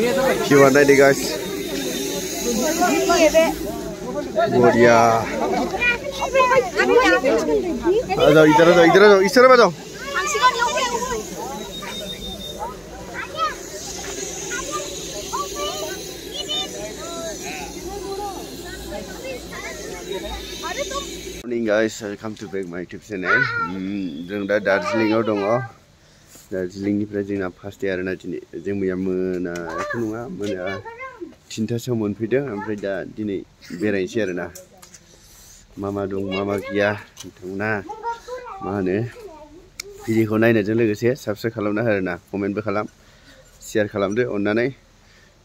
view naik guys. बढ़िया आ जाओ इधर आ जाओ इधर आ जाओ इस तरफ आ जाओ Morning guys, welcome to back my YouTube channel. जों दा दार्जिलिंआव दङ दार्जिलिंनिफ्राय जोंना फार्स्ट डे आरोना दिनै जों मैया मोनायाथ' नङा मोना 3टासोआव मोनफैदों ओमफ्राय दा दिनै बेरायनोसै आरोना मा दं मा गैया नोंथांमोना मा होनो भिडिअखौ नायनायजों लोगोसे साबस्क्राइब खालामना हो आरोना कमेन्टबो खालाम शेयार खालामदो अननानै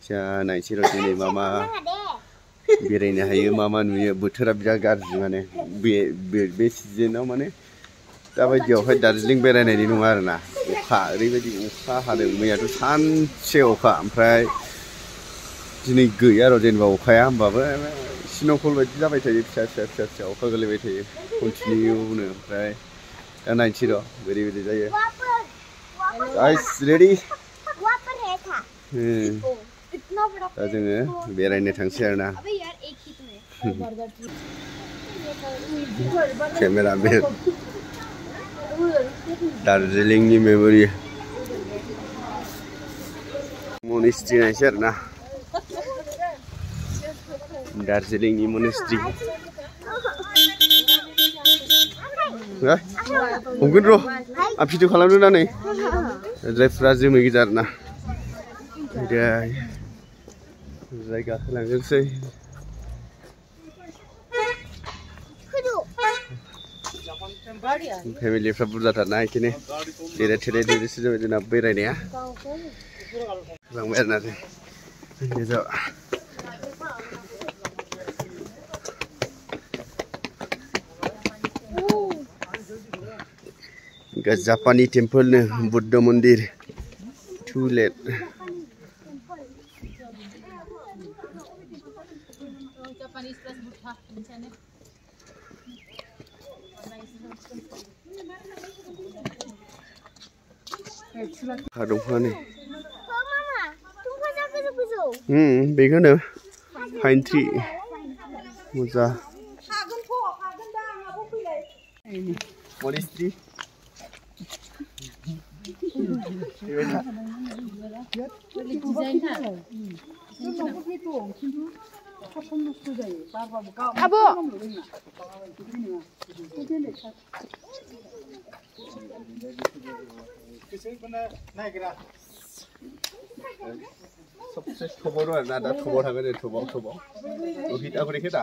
जा नायनोसै र' दिनै मा बेरायनो हायो मा नुयो बोथोरा बिराद गाज्रि माने बे सिजनाव माने दा बायदियावहाय दार्जिलिं बेरायनायनि नङा आरोना अखा ओरैबायदि अखा हादों मैयाथ' सानसे अखा ओमफ्राय दिनै गैया र' जेनेबा अखाया होमबाबो स्न'फल बायदि जाबाय थायो फिसा अखा गोलैबाय थायो कन्टिनिउनो ओमफ्राय दा नायनोसै र' बोरै जायो गाइस रेडि दा जोङो बेरायनो थांसै आरोना केमेरामेन दार्जिलिंनि मेम'रि मनेस्ट्रि नायसै आरोना दार्जिलिंनि मनेस्ट्रि हमगोन र' आं भिडिअ खालामदों ना नै जायफ्रा जोमै गोजा आरोना जायगा होलांजोबसै फेमिलिफ्रा बुरजाथारना बेखायनो देरायथेरायसो जाबाय जोंना बेरायनाया लांबाय आरोना जों जापानी टेम्पल बुद्ध मंदिर टू लेट बेखौनो पाइन ट्री मोजां मनेस्ट्रि आबो सबसे टॉपर आरोना दा टॉपाव थागोन टॉपाव हिट आखरे खेदा अ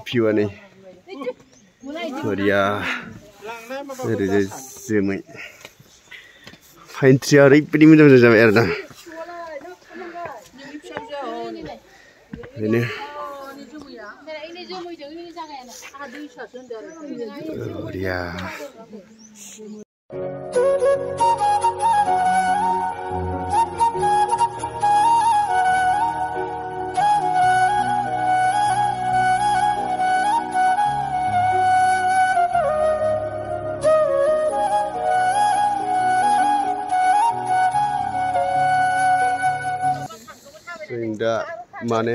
भिउआ नै बढ़िया ओरैजाय जोमै पाइन ट्रीआ ओरैबायदि मोजां जाबाय आरोना बेनो बढ़िया दा माने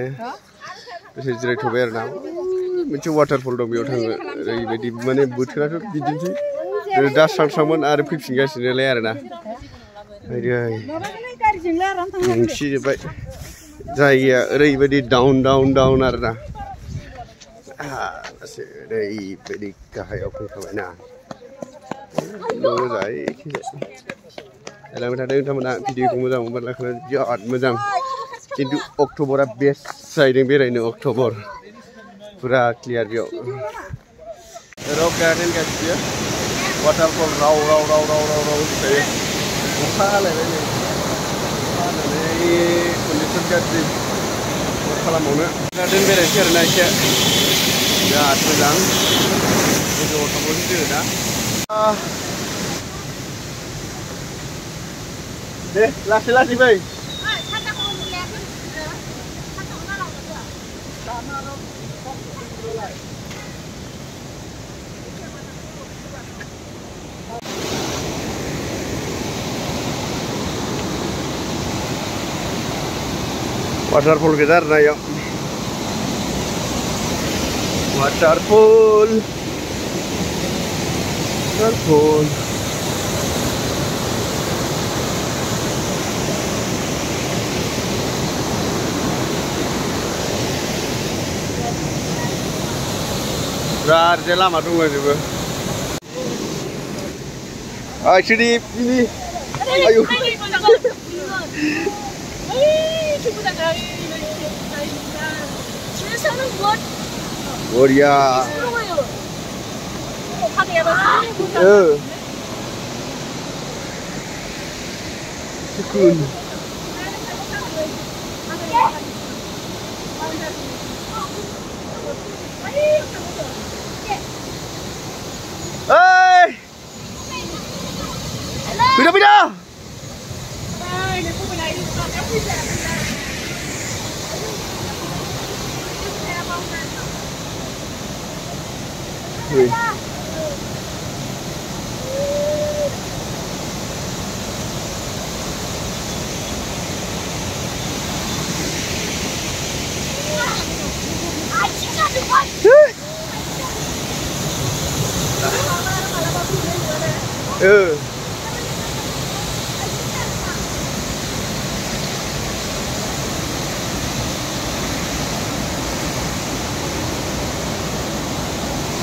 एसे जिरायथ'बाय आरोना मोनसे वाटारफल दं बेयाव थाङो ओरैबायदि माने बोथोराथ' बिदिनोसै दा स्रांमोन आरो फैफिनगासिनोलाय आरोना मेंसिजोब्बाय जायगाया ओरैबायदि डाउन आरोना ओरैबायदि गाहायाव फैखाबायना मोजाङै लांबाय थादों नोंथांमोना भिडिअखौ मोजां मोनबा बिराद मोजां किन्तु अक्ट'बरा बेस्ट जाहैदों बेरायनो अक्ट'बर पूरा क्लियार बेयाव रक गार्डेन गासिबो वाटारफल राव थायो अखा हालायबाय नै अखा हानानै कन्डिसन गाज्रि मा खालामबावनो गार्डेन बेरायनोसै आरोना एसे बिराद मोजां गोजौआव थांबावसो जोङो दा दे लासै फै Waterfall kita ada ya. Waterfall. Rar je lama tunggu juga. Sini ini. Ayo. Korea. Sukun. Hey! Pindah. Wih.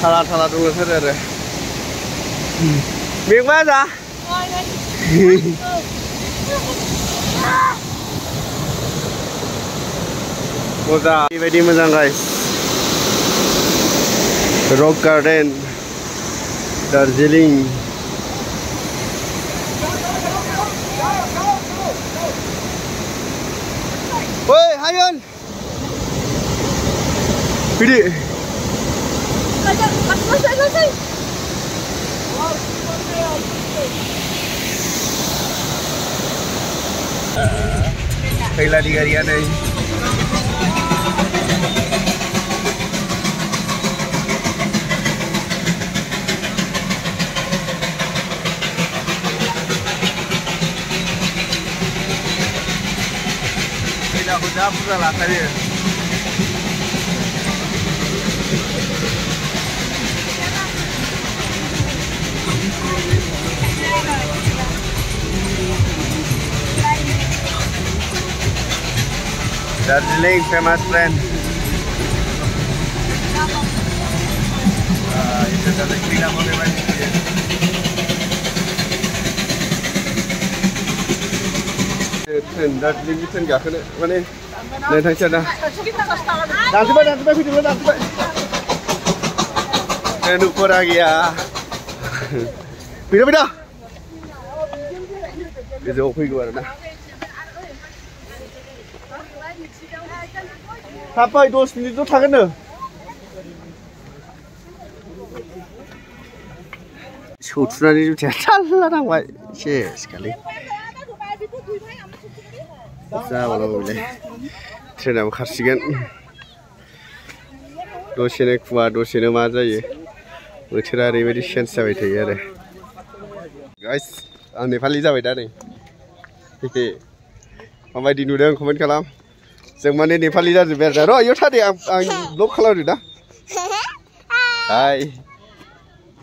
Salah dulu saja deh. Miếng má ra. Moza. Very moza guys. Rock Garden, Darjeeling. Woi, Hayun. Pilih. Selesai. Kailan di garian ay. Udah lah tadi. Darjeeling famous friend. Itu adalah Krila Modewan. Darjeeling itu enggak kena mana? Naik tangga dah. Dah sampai video dah sampai. Kena ukur lagi ya. Pindah. Kita ukur gua dah. Sampai 2 menit tu tak kena. Sudah ni tu jalan lah nak sekali. Walau boleh. Train am khasigan. Dosene kuah, dosene maza ye. Bocoran ini chance sampai tu ya. Guys, ane Nepali sampai dah ni. Mamai di nudang komen kalam. Saya mana Nepali dah berada. Roh, yo tadi ang blog kalau tu dah. Hai.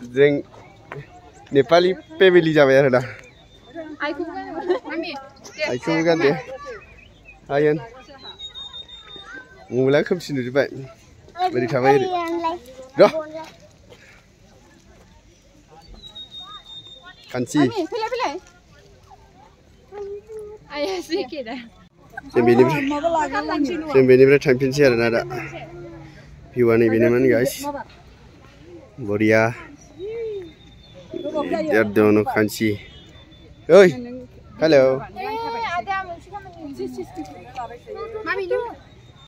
Jeng Nepali family sampai dah. Aiku kan deh. Ayan. Mula kem sini tu baik. Beri kami. Dah. Kanci. Ayah sikit dah. Sembeni ber time pinci ada nada. View ni bini mana guys. Boria. Dia dono kanci. Oi. Hello.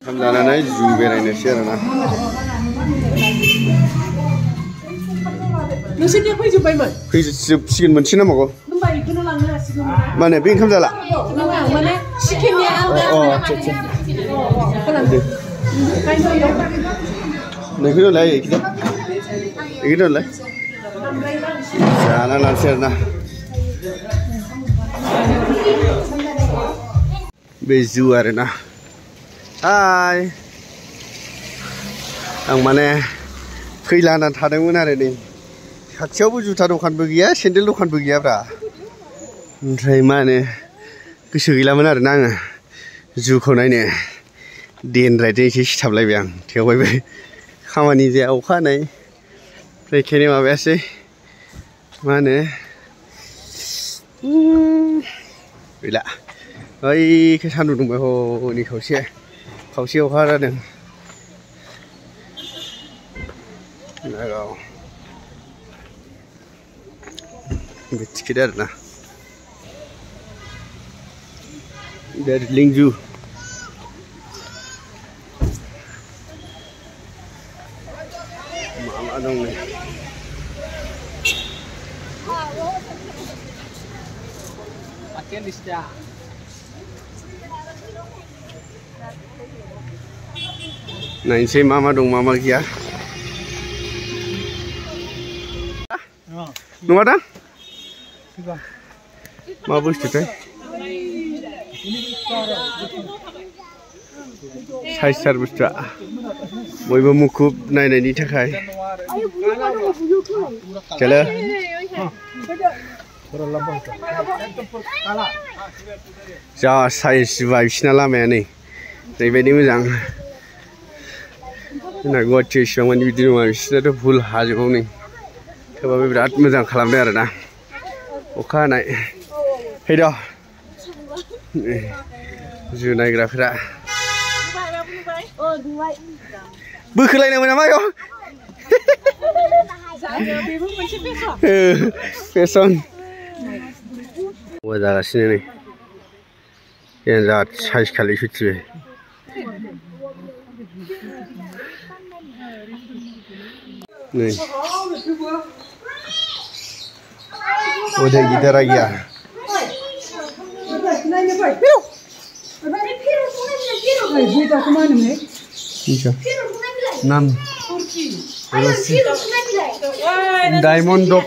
Kamjana naik zoo berai share na. Nasinya kau jumpai mana? Kau sikin mana cina mago? Mana? Bing kamjala? Mana? Sikinnya anda. Oh, cek. Nak kena lagi kita. Kita lagi. Jangan langsir na. Bezu arena. हाय आं माने फैलाना थादोंमोन आरो नै खाथियावबो जुथा दखानबो गैया सेन्देल दखानबो गैयाब्रा ओमफ्राय मा होनो गोसो गैलामोन आरोना आङो जुखौ नायनो देनद्रायदो एसे सिथाबलायबाय आं थेवबायबो खामानि जाया अखा हानाय ओमफ्राय बेखायनो माबायासै मा होनो गैला ओइखौ सान्दुं दुंबाय हनै खावसे अखा जादों बे टिकेट आरोना दार्जिलिं जु मा दं नै नायनोसै मा दं मा गैया नङा दा मा बुस्थुथाय साइजथार बुस्थुआ बयबो मुखुब नायनायनि थाखाय चलो जा साइज जुबाय बिसिना लामाया नै ओरैबायदि मोजां जोंना गुवाहाटियाव इसिबां मानि बिदि नङा बिसिनाथ' भुल हाजोबाव नै थेवबाबो बिराद मोजां खालामदों आरोना अखा हानाय फैद' जु नायग्राफोरा बोखोलायनांगौ नामा आयौ फेसन जागासिनो नै बिराद साइज खालि सुथिबाय नै उधर गिटार आ गया नाम डायमंड डॉग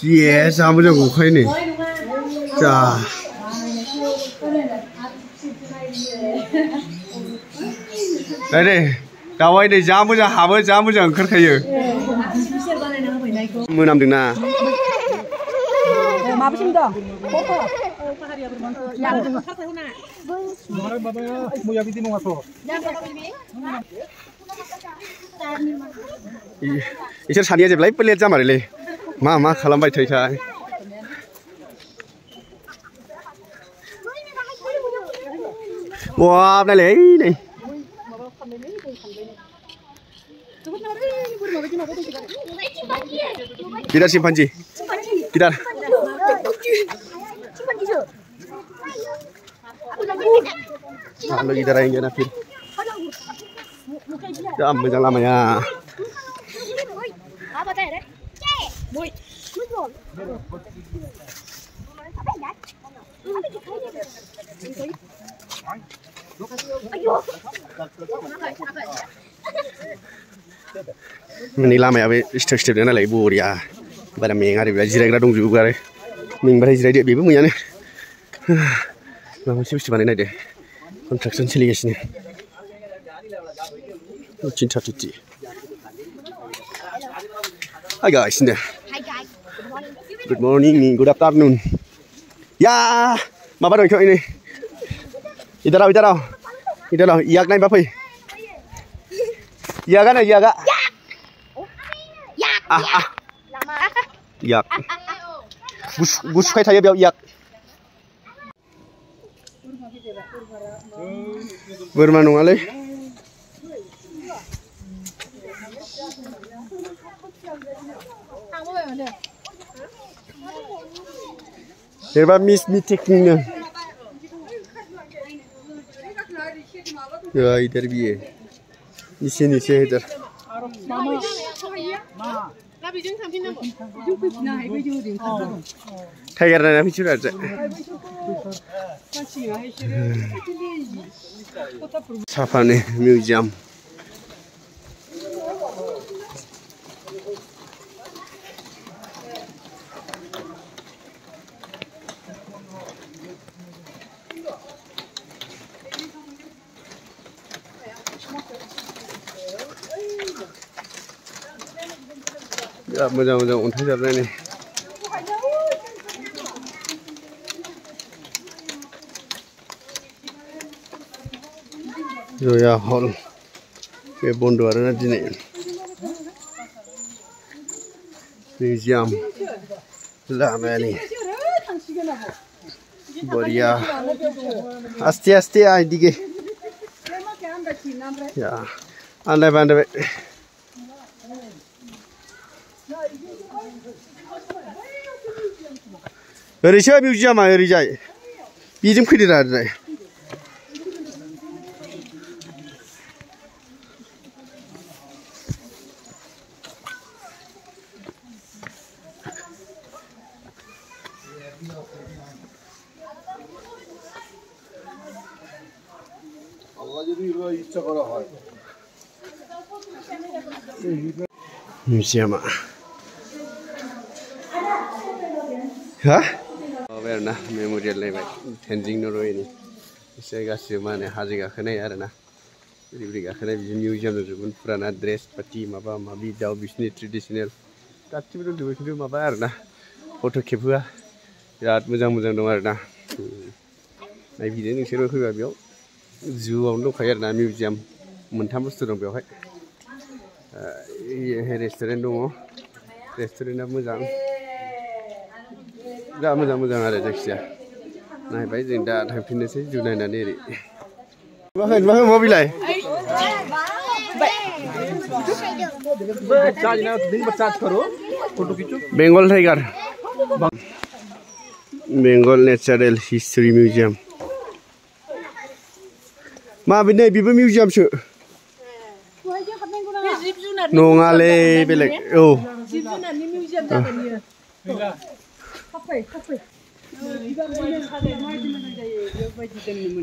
ये जा मोजां गखायो नै जा नै दावाय नै जा मोजां हाबो जा मोजां ओंखारखायो मोनामदोंना माबेसिम दं इसोर सानैया जेब्लायबो लेट जामारोलै मा खालामबाय थायोथाय वाव नायलै नै गिटार चिम्पान्जी गिटार गिटार आएंगे ना फिर जा मोजां लामाया Ini lama ya, step-step dia nalar ibu dia, pada mengar dia jirai dong juga deh, mengar jirai dia bibu punya nih, lama sih mesti mana deh, kontraksi sih lihat sini, cinta titi. Hi guys, ini. Good morning, good afternoon. Ya, apa dong kau ini? Idara, iya kan bapak? Iya kan, iya kan? Yak. Bus kayak saya biar yak. Bermanung alih. Serba tekniknya. Ya, इधर भी है. नीचे इधर. Tiger नायना फैसै आरो साफानि museum बिराद मोजां मोजां अन्थाइ जाबनाय नै जया हल बे बन्द आरोना दिनै मिउजियाम लामायानि बरिया आस्ते आस्ते आइदिगे या आन्दायबाय ओरैसो मिउजियामा ओरैजाय बेजों फैदो दा ओरैजाय मिउजियामा हा आरोना मेम'रियेल नायबाय तेनजिं नरवेनि बिसोर गासिबो मा होनो हाजो गाखोनाय आरोना बोरै गाखोनाय बिदि मिउजियाम दंजोबो फुराना ड्रेस पाति माबा माबि दाउ बिसिनि ट्रेडिसनेल गासिबो दंजोबो खिन्थु माबा आरोना फट' खेबहोआ बिराद मोजां मोजां दं आरोना नायबिदो नोंसोरबो फैबा बेयाव जुआवनो दंखायो आरोना मिउजियाम मोनथाम बुस्थु दं बेवहाय रेस्टुरेन्ट दङ रेस्टुरेन्टआ मोजां बिराद मोजां मोजां आरो जायखिजाया नायबाय जों दा थांफिननोसै जु नायनानै ओरै नुवाखै मबिलाय बेंगल टाइगार बेंगल नेचारेल हिस्ट्रि मिउजियाम मा बेनो बेबो मिउजियामसो नङालै बेलेग औ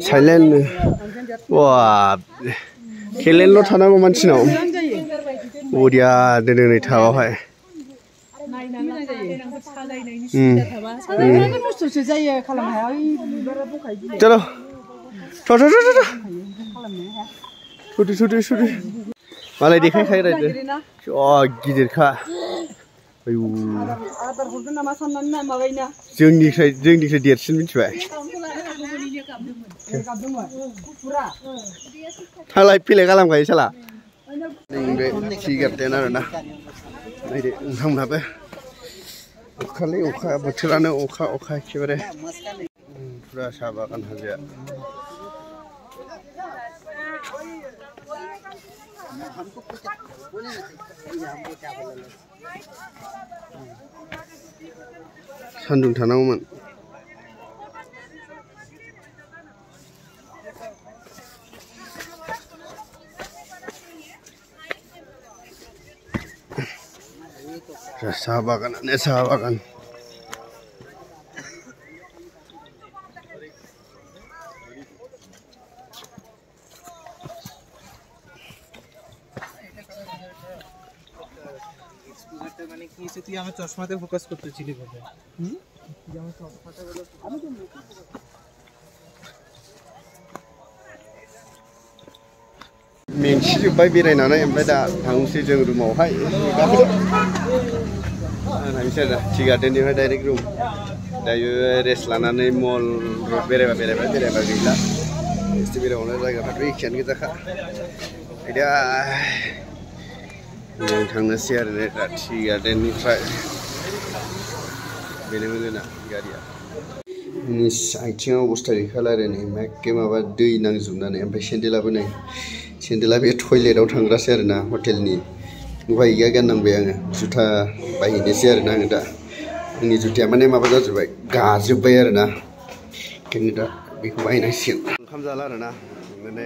साइलेन्ट वा खेलेनल' थानांगौ मानसिनाव बरिया दोनो नै टावावहाय चलो थुथु मालाय देखायखायो रायजो गिदिरखा जोंनिफ्राय देरसिन मिथिबाय थांलाय फैलाय खालामखायो साला टि गार्डेन आरोना नायदो नोंथांमोनहाबो अखालै अखा बोथोरानो अखा एखेबारे फुरा साहा बागान हाजोआ सान्दुं थानांगौमोन साहा बागानानो साहा बागान মানে কি তুই আমার চশমাতে ফোকাস করতেছিলি বলে मेंसिजोब्बाय बेरायनानै ओमफ्राय दा थांसै जों रुमावहाय थांसै आरो टि गार्डेननिफ्राय डाइरेक्ट रुम दायो रेस्ट लानानै मल रड बेरायबा गैला एसे बेरायबावनो जायगाफ्राथ' एखेयानो गोजाखा दा जों थांनोसै आरो दा टि गार्डेननिफ्राय बेनोमोन जोंना गारिया आथिङाव अबस्था गैखाला आरो नै एखे माबा दै नांजोबनानै ओमफ्राय सेन्देलाबो नै सेन्देला बे टयलेटाव थांग्रासै आरोना हटेलनि उफाय गैया गाननांबाय आङो जुथा बायहैनोसै आरोना आङो दा आंनि जुथाया माने माबा जाजोब्बाय गाजोब्बाय आरोना ओंखायनो दा बेखौ बायनांसिगोन ओंखाम जाला आरोना माने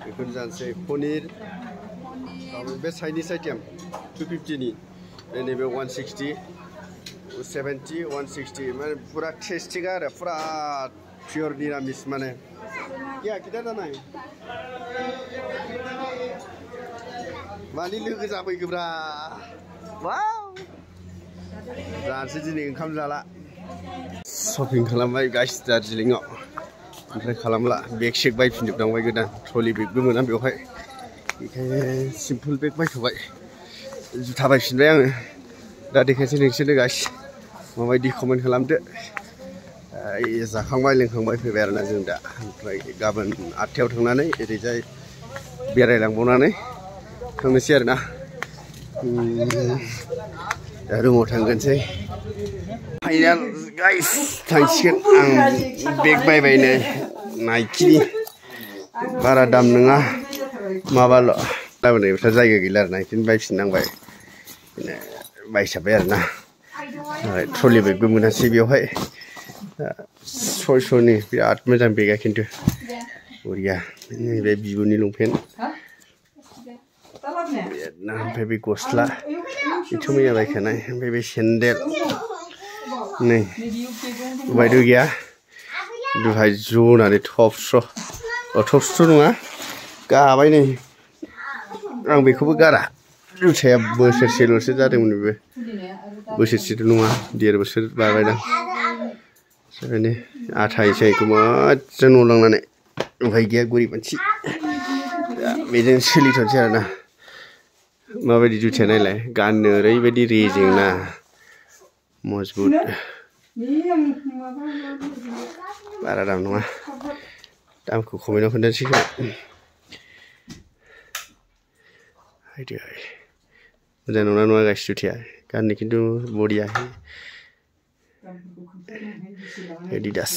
बेखौनो जानोसै पनिर बे चाइनिस आइटेम 250नि नैबे 160 70 160 माने पूरा टेस्टी आरो पूरा प्योर निरामिस माने क्या कितना दाना है मानि लोगो जाफैगोब्रा वाव जानोसै दिनै ओंखाम जाला शपिं खालामबाय गाइस दार्जिलिंआव ओमफ्राय खालामला बेग शेक बायफिनजोबनांबाय गोदान ट्रलि बेगबो मोना बेवहाय बेखायनो सिम्पोल बेग बायथ'बाय जुथा बायफिनबाय आङो दा देखायसै नोंसोरनो गाइस माबायदि कमेन्ट खालामदो जाखांबाय लोंखांबाय फैबाय आरोना जों दा ओमफ्राय गाबोन 8थायाव थांनानै ओरैजाय बेरायलांबावनानै थांनोसै आरोना दा रुमाव थांगोनसै फाइनाल गाइस थांसिगोन आं बेग बायबायनो नाइकिनि बारा दाम नङा माबाल' लाबोनायफ्रा जायगा गैला आरो नाइकिनि बायफिननांबाय बिदिनो बायसाबबाय आरोना ट्रलि बेगबो मोनासै बेवहाय 600नि बिराद मोजां बेगा खिन्थु बरिया नैबे बिब'नि लंपेन्ट ओमफ्राय बे गस्ला बेथ' मैया बायखानाय ओमफ्राय बे सेन्देल नै बायद' गैया दहाय जनानै थबस्र' नङा गाबाय नै आं बेखौबो गारा जुथाया बोसोरसेल'सो जादोंमोन बेबो बोसोरसेथ' नङा 1.5 बोसोर बारबायदां ओरैनो आथा इसायखौ मोजां न' लांनानै उफाय गैया गरिब मानसि बेजों सोलिथ'नोसै आरोना माबायदि जुथाया नायलाय गाननो ओरैबायदि रेजेंना मजबुत बारा दाम नङा दामखौ कमेन्टआव खोन्थानोसै मोजां नङा नङा गाइस जुथाया गाननो खिन्थु बरिया एडिडास